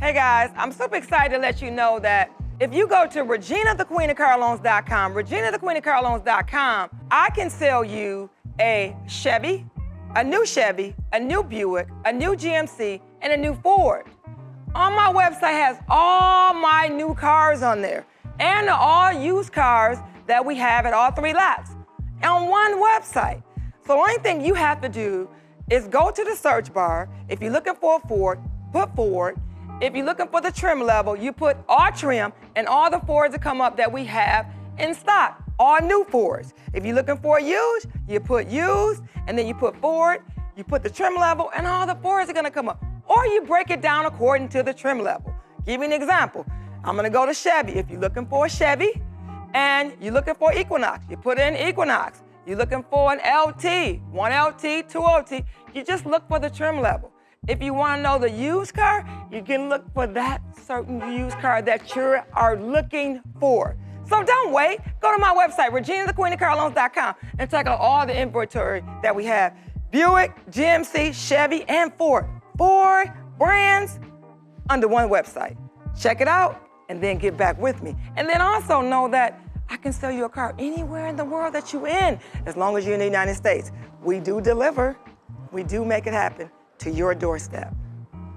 Hey guys, I'm super excited to let you know that if you go to reginathequeenofcarloans.com, reginathequeenofcarloans.com, I can sell you a Chevy, a new Buick, a new GMC, and a new Ford. On my website has all my new cars on there and the all used cars that we have at all 3 lots on one website. So the only thing you have to do is go to the search bar. If you're looking for a Ford, put Ford. If you're looking for the trim level, you put all trim, and all the Fords that come up that we have in stock, all new Fords. If you're looking for used, you put used, and then you put Ford, you put the trim level, and all the Fords are gonna come up. Or you break it down according to the trim level. Give you an example. I'm gonna go to Chevy. If you're looking for a Chevy, and you're looking for Equinox, you put in Equinox. You're looking for an LT, 1 LT, 2 LT, you just look for the trim level. If you want to know the used car, you can look for that certain used car that you are looking for. So don't wait. Go to my website, reginathequeenofcarloans.com, and check out all the inventory that we have. Buick, GMC, Chevy, and Ford. 4 brands under one website. Check it out, and then get back with me. And then also know that I can sell you a car anywhere in the world that you're in, as long as you're in the United States. We do deliver. We do make it happen to your doorstep.